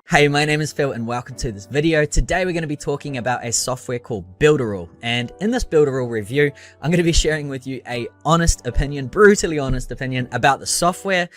Hey, my name is Phil and welcome to this video. Today we're going to be talking about a software called Builderall, and in this Builderall review I'm going to be sharing with you a honest opinion, brutally honest opinion about the software,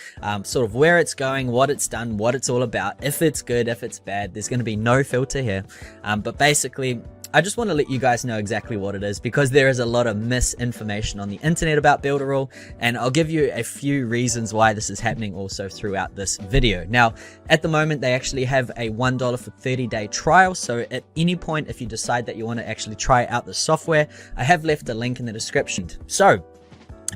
sort of where it's going, what it's done, what it's all about, if it's good, if it's bad. There's going to be no filter here, but basically I just want to let you guys know exactly what it is, because there is a lot of misinformation on the internet about Builderall, and I'll give you a few reasons why this is happening also throughout this video. Now, at the moment, they actually have a $1 for 30-day trial, so at any point, if you decide that you want to actually try out the software, I have left a link in the description. So,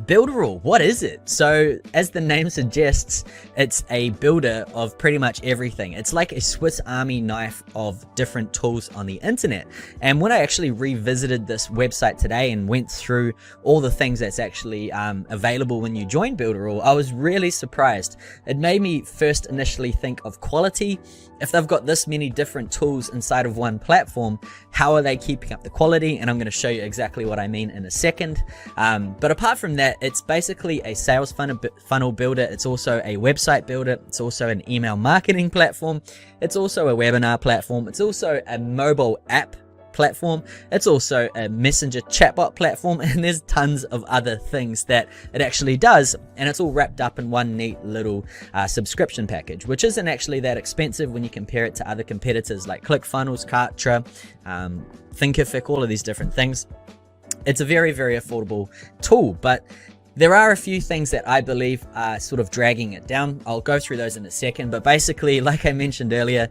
Builderall, what is it? So as the name suggests, it's a builder of pretty much everything. It's like a Swiss Army knife of different tools on the internet. And when I actually revisited this website today and went through all the things that's actually available when you join Builderall, I was really surprised. It made me first initially think of quality. If they've got this many different tools inside of one platform, how are they keeping up the quality? And I'm going to show you exactly what I mean in a second. But apart from that, it's basically a sales funnel builder. It's also a website builder. It's also an email marketing platform. It's also a webinar platform. It's also a mobile app platform. It's also a messenger chatbot platform, and there's tons of other things that it actually does, and it's all wrapped up in one neat little subscription package, which isn't actually that expensive when you compare it to other competitors like ClickFunnels, Kartra, Thinkific, all of these different things. It's a very, very affordable tool, but there are a few things that I believe are sort of dragging it down. I'll go through those in a second, but basically, like I mentioned earlier,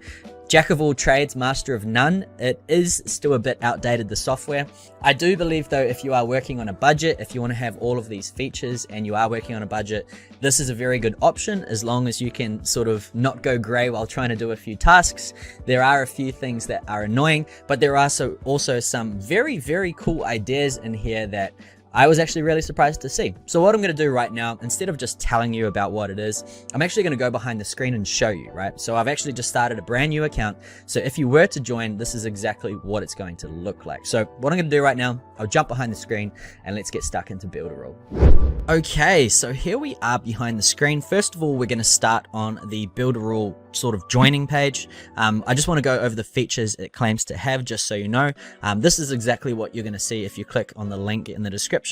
Jack of all trades, master of none. It is still a bit outdated, the software. I do believe though, if you are working on a budget, if you want to have all of these features and you are working on a budget, this is a very good option as long as you can sort of not go gray while trying to do a few tasks. There are a few things that are annoying, but there are also some very, very cool ideas in here that I was actually really surprised to see. So what I'm going to do right now, instead of just telling you about what it is, I'm actually going to go behind the screen and show you, right? So I've actually just started a brand new account. So if you were to join, this is exactly what it's going to look like. So what I'm going to do right now, I'll jump behind the screen and let's get stuck into Builderall. Okay, so here we are behind the screen. First of all, we're going to start on the Builderall sort of joining page. I just want to go over the features it claims to have, just so you know. This is exactly what you're going to see if you click on the link in the description.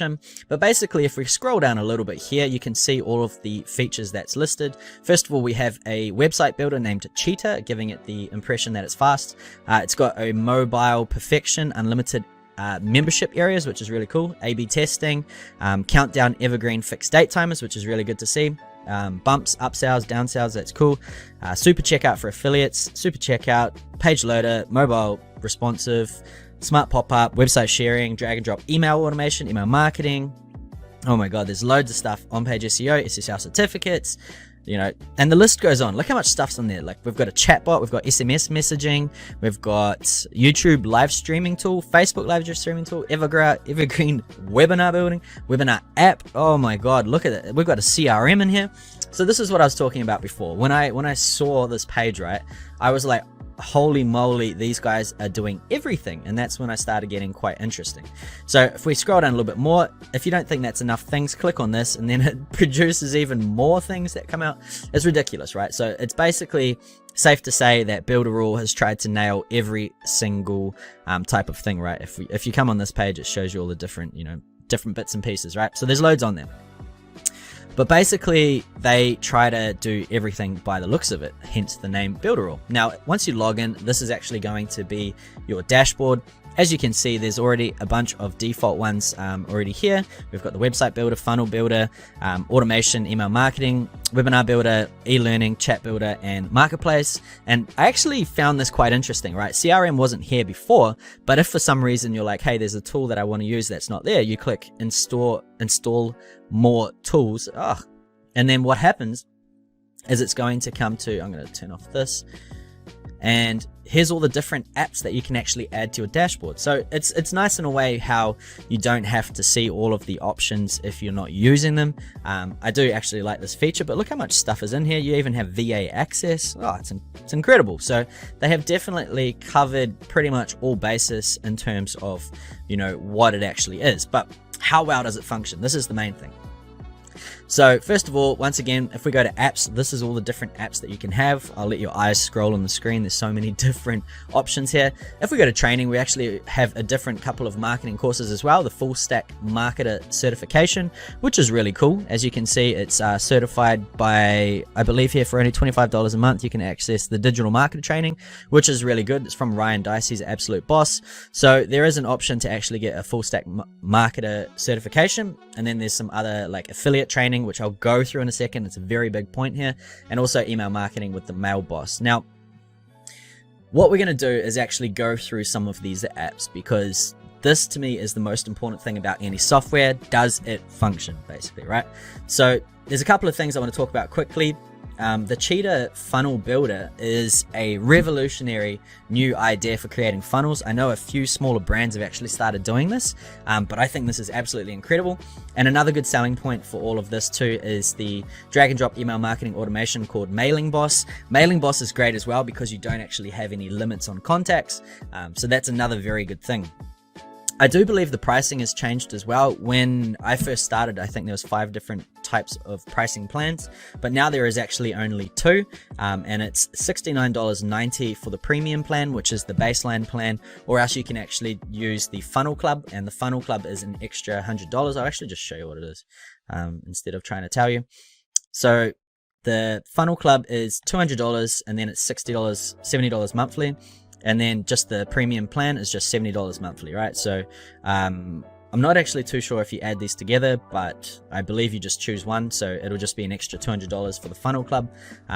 But basically, if we scroll down a little bit here, you can see all of the features that's listed. First of all, we have a website builder named Cheetah, giving it the impression that it's fast. It's got a mobile perfection, unlimited membership areas, which is really cool. A/B testing, countdown evergreen fixed date timers, which is really good to see. Bumps, upsells, downsells, that's cool. Super checkout for affiliates, super checkout, page loader, mobile responsive, smart pop-up, website sharing, drag and drop email automation, email marketing. Oh my god, there's loads of stuff. On-page SEO, SSL certificates, you know, and the list goes on. Look how much stuff's on there. Like, we've got a chatbot, we've got SMS messaging, we've got YouTube live streaming tool, Facebook live streaming tool, evergreen webinar building, webinar app. Oh my god, look at it. We've got a CRM in here. So this is what I was talking about before. When I saw this page, right, I was like, holy moly, these guys are doing everything. And that's when I started getting quite interesting. So if we scroll down a little bit more, if you don't think that's enough things, click on this and then it produces even more things that come out. It's ridiculous, right? So it's basically safe to say that Builderall has tried to nail every single type of thing, right? If you come on this page, it shows you all the different, you know, different bits and pieces, right? So there's loads on there. But basically, they try to do everything by the looks of it, hence the name Builderall. Now, once you log in, this is actually going to be your dashboard. As you can see, there's already a bunch of default ones already here. We've got the website builder, funnel builder, automation, email marketing, webinar builder, e-learning, chat builder, and marketplace. And I actually found this quite interesting, right? CRM wasn't here before, but if for some reason you're like, hey, there's a tool that I want to use that's not there, you click install more tools. And then what happens is it's going to come to, I'm going to turn off this. And here's all the different apps that you can actually add to your dashboard. So it's nice in a way how you don't have to see all of the options if you're not using them. I do actually like this feature, but look how much stuff is in here. You even have VA access. Oh, it's incredible. So they have definitely covered pretty much all bases in terms of, you know, what it actually is. But how well does it function? This is the main thing. So first of all, once again, if we go to apps, this is all the different apps that you can have. I'll let your eyes scroll on the screen. There's so many different options here. If we go to training, we actually have a different couple of marketing courses as well. The full stack marketer certification, which is really cool. As you can see, it's certified by, I believe here for only $25 a month, you can access the digital marketer training, which is really good. It's from Ryan Dice, he's an absolute boss. So there is an option to actually get a full stack marketer certification. And then there's some other like affiliate training, which I'll go through in a second. It's a very big point here. And also email marketing with the mail boss. Now, what we're going to do is actually go through some of these apps, because this to me is the most important thing about any software. Does it function, basically, right? So there's a couple of things I want to talk about quickly. The Cheetah Funnel Builder is a revolutionary new idea for creating funnels. I know a few smaller brands have actually started doing this, but I think this is absolutely incredible. And another good selling point for all of this too is the drag and drop email marketing automation called Mailing Boss. Mailing Boss is great as well because you don't actually have any limits on contacts. So that's another very good thing. I do believe the pricing has changed as well. When I first started, I think there was 5 different types of pricing plans, but now there is actually only 2, and it's $69.90 for the premium plan, which is the baseline plan, or else you can actually use the Funnel Club, and the Funnel Club is an extra $100. I'll actually just show you what it is instead of trying to tell you. So the Funnel Club is $200, and then it's $70 monthly. And then just the premium plan is just $70 monthly, right? So I'm not actually too sure if you add these together, but I believe you just choose one. So it'll just be an extra $200 for the Funnel Club.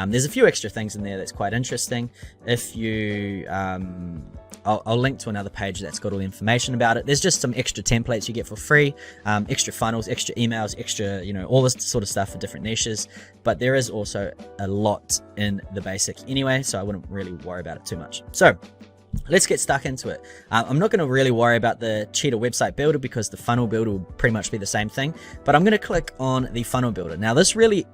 There's a few extra things in there that's quite interesting. If you, I'll link to another page that's got all the information about it. There's just some extra templates you get for free, extra funnels, extra emails, extra, all this sort of stuff for different niches. But there is also a lot in the basic anyway, so I wouldn't really worry about it too much. So let's get stuck into it. I'm not going to really worry about the Cheetah website builder because the funnel builder will pretty much be the same thing, but I'm going to click on the funnel builder. Now this really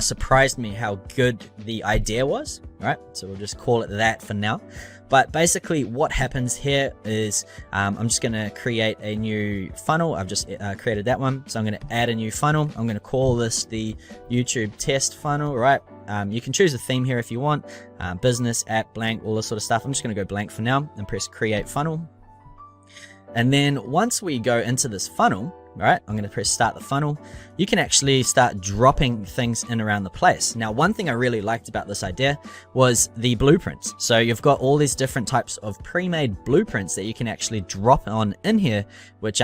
surprised me how good the idea was, right? So we'll just call it that for now. But basically what happens here is I'm just going to create a new funnel. I've just created that one. So I'm going to add a new funnel. I'm going to call this the YouTube test funnel, right? You can choose a theme here if you want, business, app, blank, all this sort of stuff. I'm just going to go blank for now and press create funnel. And then once we go into this funnel, right, I'm going to press start the funnel. You can actually start dropping things in around the place. Now, one thing I really liked about this idea was the blueprints. So you've got all these different types of pre-made blueprints that you can actually drop on in here, which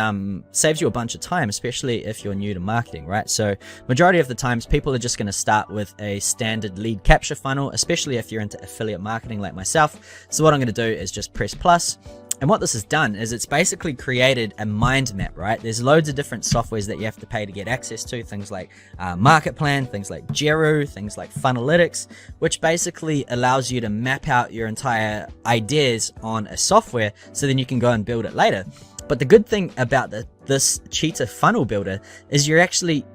saves you a bunch of time, especially if you're new to marketing, right? So majority of the times people are just going to start with a standard lead capture funnel, especially if you're into affiliate marketing like myself. So what I'm going to do is just press plus. And what this has done is it's basically created a mind map, right? There's loads of different softwares that you have to pay to get access to, things like Market Plan, things like Jero, things like Funnelytics, which basically allows you to map out your entire ideas on a software so then you can go and build it later. But the good thing about this Cheetah Funnel Builder is you're actually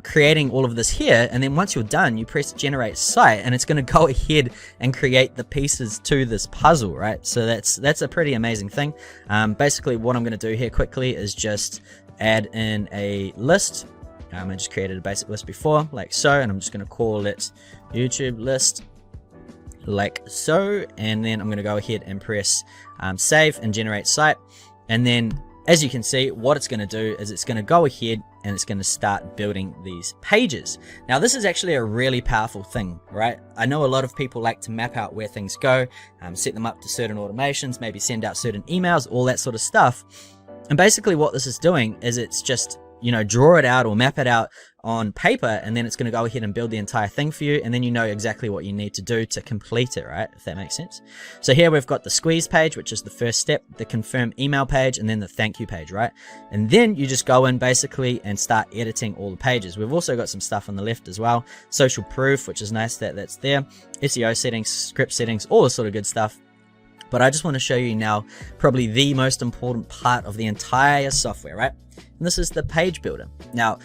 creating all of this here, and then once you're done, you press generate site, and it's going to go ahead and create the pieces to this puzzle, right? So that's a pretty amazing thing. Basically, what I'm going to do here quickly is just add in a list. I just created a basic list before, like so, and I'm just going to call it YouTube list, like so, and then I'm going to go ahead and press save and generate site, and then as you can see, what it's going to do is it's going to go ahead and it's going to start building these pages. Now, this is actually a really powerful thing, right? I know a lot of people like to map out where things go, set them up to certain automations, maybe send out certain emails, all that sort of stuff. And basically what this is doing is it's just, draw it out or map it out on paper, and then it's going to go ahead and build the entire thing for you, and then you know exactly what you need to do to complete it, right? If that makes sense. So here we've got the squeeze page, which is the first step, the confirm email page, and then the thank you page, right? And then you just go in basically and start editing all the pages. We've also got some stuff on the left as well, social proof, which is nice that that's there, SEO settings, script settings, all this sort of good stuff. But I just want to show you now probably the most important part of the entire software, right? And this is the page builder. Now,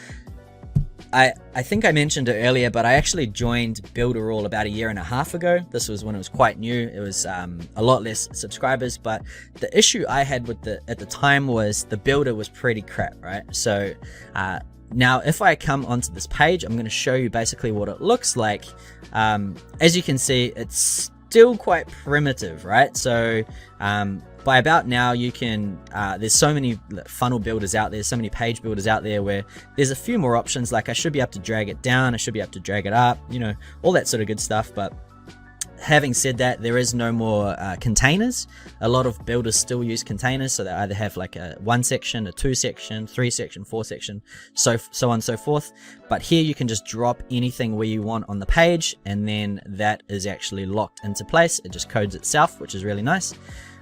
I think I mentioned it earlier, but I actually joined Builderall about 1.5 years ago. This was when it was quite new. It was a lot less subscribers, but the issue I had with at the time was the builder was pretty crap, right? So Now, if I come onto this page, I'm going to show you basically what it looks like. As you can see, it's still quite primitive, right? So by about now, you can there's so many funnel builders out there, so many page builders out there where there's a few more options. Like I should be able to drag it down, I should be able to drag it up, you know, all that sort of good stuff. But having said that, there is no more containers. A lot of builders still use containers, so they either have like a 1 section, a 2 section, 3 section, 4 section, so on and so forth. But here you can just drop anything where you want on the page, and then that is actually locked into place. It just codes itself, which is really nice.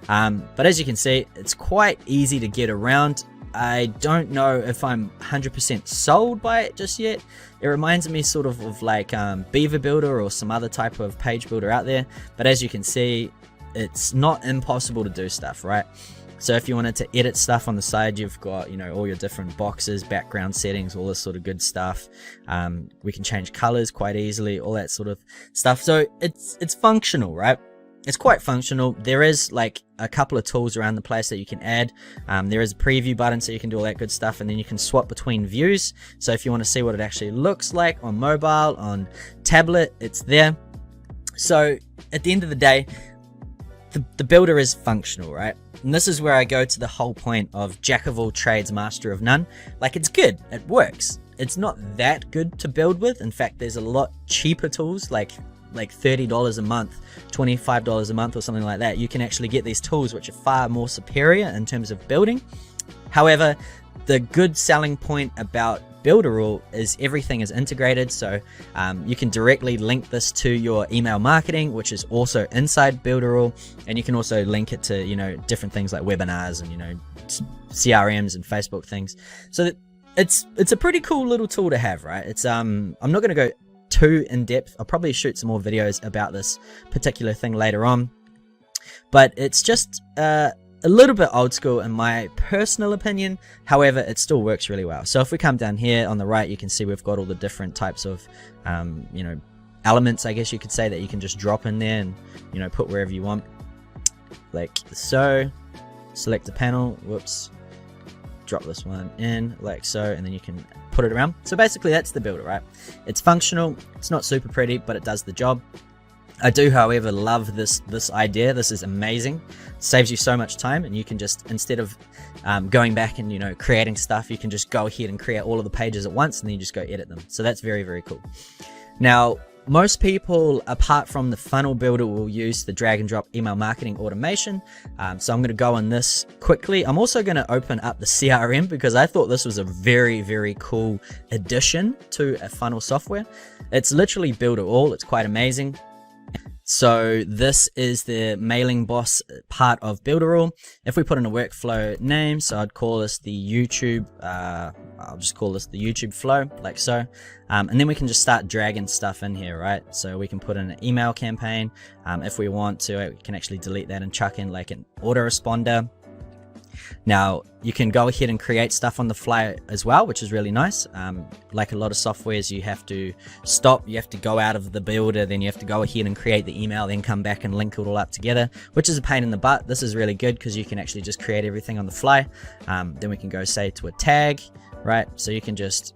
But as you can see, it's quite easy to get around. I don't know if I'm 100% sold by it just yet. It reminds me sort of like Beaver Builder or some other type of page builder out there. But as you can see, it's not impossible to do stuff, right? So if you wanted to edit stuff on the side, you've got, you know, all your different boxes, background settings, all this sort of good stuff. We can change colors quite easily, all that sort of stuff. So it's functional, right? It's quite functional. There is like a couple of tools around the place that you can add. There is a preview button, so you can do all that good stuff, and then you can swap between views. So if you want to see what it actually looks like on mobile, on tablet, it's there. So at the end of the day, the builder is functional, right? And this is where I go to the whole point of jack of all trades, master of none. Like, it's good, it works. It's not that good to build with. In fact, there's a lot cheaper tools like $30 a month, $25 a month or something like that. You can actually get these tools which are far more superior in terms of building. However, the good selling point about Builderall is everything is integrated, so you can directly link this to your email marketing, which is also inside Builderall, and you can also link it to, you know, different things like webinars and, you know, CRMs and Facebook things. So that it's a pretty cool little tool to have, right? It's I'm not going to go too in depth. I'll probably shoot some more videos about this particular thing later on, but it's just a little bit old school in my personal opinion. However, it still works really well. So if we come down here on the right, you can see we've got all the different types of you know, elements, I guess you could say, that you can just drop in there and, you know, put wherever you want, like so. Select a panel, whoops, drop this one in like so, and then you can put it around. So basically that's the builder, right? It's functional, it's not super pretty, but it does the job. I do, however, love this idea. This is amazing. It saves you so much time, and you can just, instead of going back and, you know, creating stuff, you can just go ahead and create all of the pages at once, and then you just go edit them. So that's very, very cool. Now, most people, apart from the funnel builder, will use the drag and drop email marketing automation. So I'm going to go on this quickly. I'm also going to open up the CRM because I thought this was a very, very cool addition to a funnel software. It's literally Builderall. It's quite amazing. So this is the mailing boss part of Builderall. If we put in a workflow name, so I'd call this the YouTube, I'll just call this the YouTube flow, like so. And then we can just start dragging stuff in here, right? So we can put in an email campaign. If we want to, we can actually delete that and chuck in like an autoresponder. Now, you can go ahead and create stuff on the fly as well, which is really nice. Like a lot of softwares, you have to stop, you have to go out of the builder, then you have to go ahead and create the email, then come back and link it all up together, which is a pain in the butt. This is really good because you can actually just create everything on the fly. Then we can go, say, to a tag, right? So you can just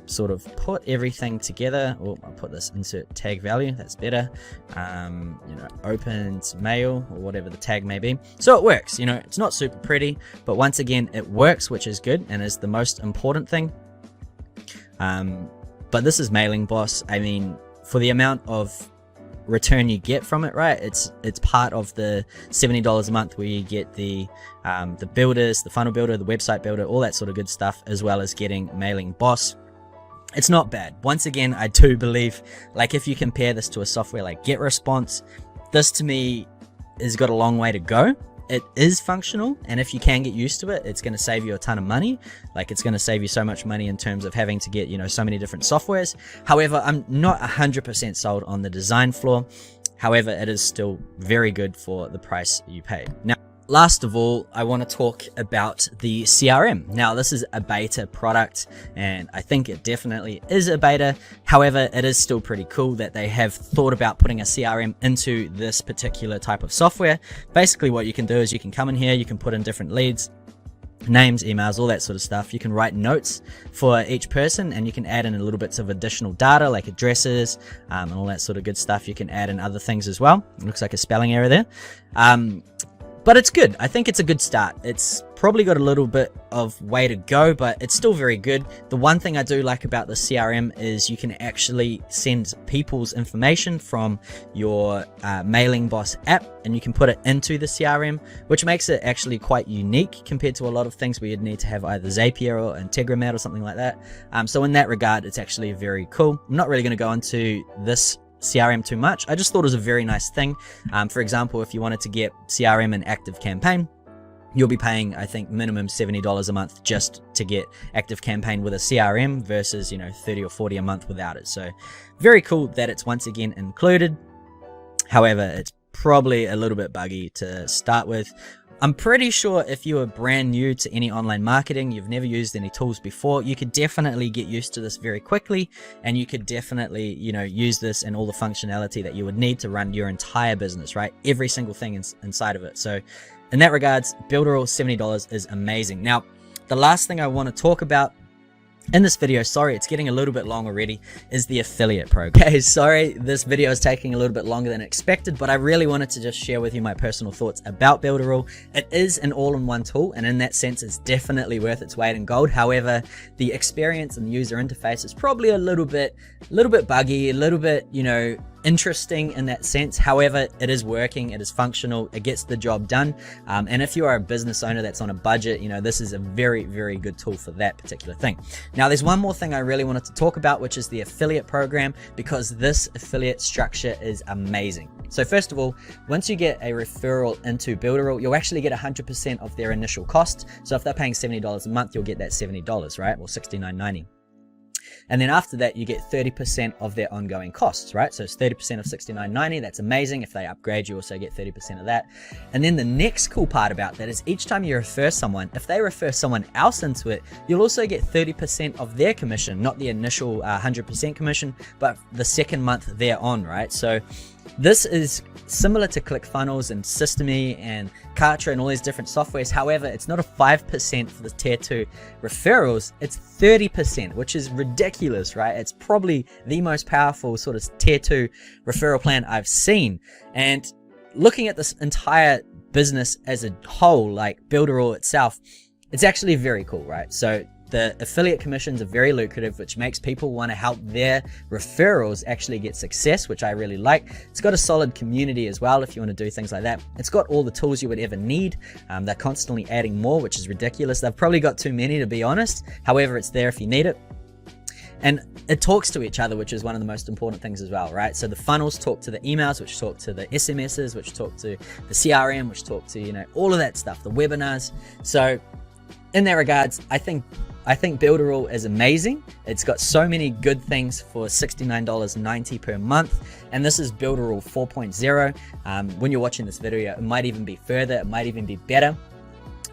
sort of put everything together. Oh, I'll put this insert tag value, that's better. You know, opened mail or whatever the tag may be. So it works, you know, it's not super pretty, but once again, it works, which is good and is the most important thing. But this is Mailing Boss. I mean, for the amount of return you get from it, right? It's part of the $70 a month where you get the builders, the funnel builder, the website builder, all that sort of good stuff, as well as getting Mailing Boss. It's not bad. Once again, I do believe, like, if you compare this to a software like GetResponse, this to me has got a long way to go. It is functional, and if you can get used to it, it's going to save you a ton of money. Like, it's going to save you so much money in terms of having to get, you know, so many different softwares. However, I'm not 100% sold on the design floor. However, it is still very good for the price you pay. Now, last of all, I want to talk about the CRM. Now, this is a beta product, and I think it definitely is a beta. However, it is still pretty cool that they have thought about putting a CRM into this particular type of software. Basically, what you can do is you can come in here, you can put in different leads. names, emails, all that sort of stuff. You can write notes for each person, and you can add in a little bits of additional data like addresses and all that sort of good stuff. You can add in other things as well. It looks like a spelling error there. But it's good. I think it's a good start. It's probably got a little bit of way to go, but it's still very good. The one thing I do like about the CRM is you can actually send people's information from your Mailing Boss app, and you can put it into the CRM, which makes it actually quite unique compared to a lot of things where you'd need to have either Zapier or Integromat or something like that. So in that regard, it's actually very cool. I'm not really going to go into this CRM too much. I just thought it was a very nice thing. For example, if you wanted to get CRM and Active Campaign, you'll be paying, I think, minimum $70 a month just to get Active Campaign with a CRM versus, $30 or $40 a month without it. So very cool that it's once again included. However, it's probably a little bit buggy to start with. I'm pretty sure if you are brand new to any online marketing, you've never used any tools before, you could definitely get used to this very quickly, and you could definitely, use this and all the functionality that you would need to run your entire business, right? Every single thing inside of it. So in that regards, Builderall $70 is amazing. Now, the last thing I want to talk about in this video, sorry, it's getting a little bit long already, is the affiliate program. Okay, sorry, this video is taking a little bit longer than expected, but I really wanted to just share with you my personal thoughts about Builderall. It is an all-in-one tool, and in that sense, it's definitely worth its weight in gold. However, the experience and the user interface is probably a little bit buggy, a little bit, interesting in that sense. However, it is working, it is functional, it gets the job done. And if you are a business owner that's on a budget, this is a very, very good tool for that particular thing. Now, there's one more thing I really wanted to talk about, which is the affiliate program, because this affiliate structure is amazing. So first of all, once you get a referral into Builderall, you'll actually get 100% of their initial cost. So if they're paying $70 a month, you'll get that $70, right? Or $69.90. And then after that, you get 30% of their ongoing costs, right? So it's 30% of $69.90. That's amazing. If they upgrade, you also get 30% of that. And then the next cool part about that is each time you refer someone, if they refer someone else into it, you'll also get 30% of their commission, not the initial 100% commission, but the second month they're on, right? So this is similar to ClickFunnels and Systemy and Kartra and all these different softwares. However, it's not a 5% for the tier 2 referrals, it's 30%, which is ridiculous, right? It's probably the most powerful sort of tier 2 referral plan I've seen. And looking at this entire business as a whole, like Builderall itself, it's actually very cool, right? So the affiliate commissions are very lucrative, which makes people want to help their referrals actually get success, which I really like. It's got a solid community as well if you want to do things like that. It's got all the tools you would ever need. They're constantly adding more, which is ridiculous. They've probably got too many, to be honest. However, it's there if you need it. And it talks to each other, which is one of the most important things as well, right? So the funnels talk to the emails, which talk to the SMSs, which talk to the CRM, which talk to, all of that stuff, the webinars. So in that regards, I think Builderall is amazing. It's got so many good things for $69.90 per month. And this is Builderall 4.0. When you're watching this video, it might even be further. It might even be better.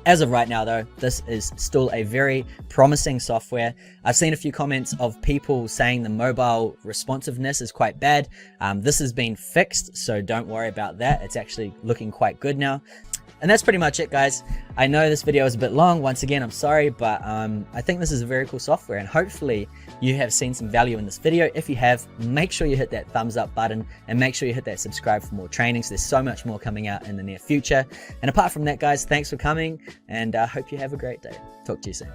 As of right now, though, this is still a very promising software. I've seen a few comments of people saying the mobile responsiveness is quite bad. This has been fixed, so don't worry about that. It's actually looking quite good now. And that's pretty much it, guys. I know this video is a bit long. Once again, I'm sorry, but I think this is a very cool software, and hopefully you have seen some value in this video. If you have, make sure you hit that thumbs up button and make sure you hit that subscribe for more trainings. There's so much more coming out in the near future. And apart from that, guys, thanks for coming, and I hope you have a great day. Talk to you soon.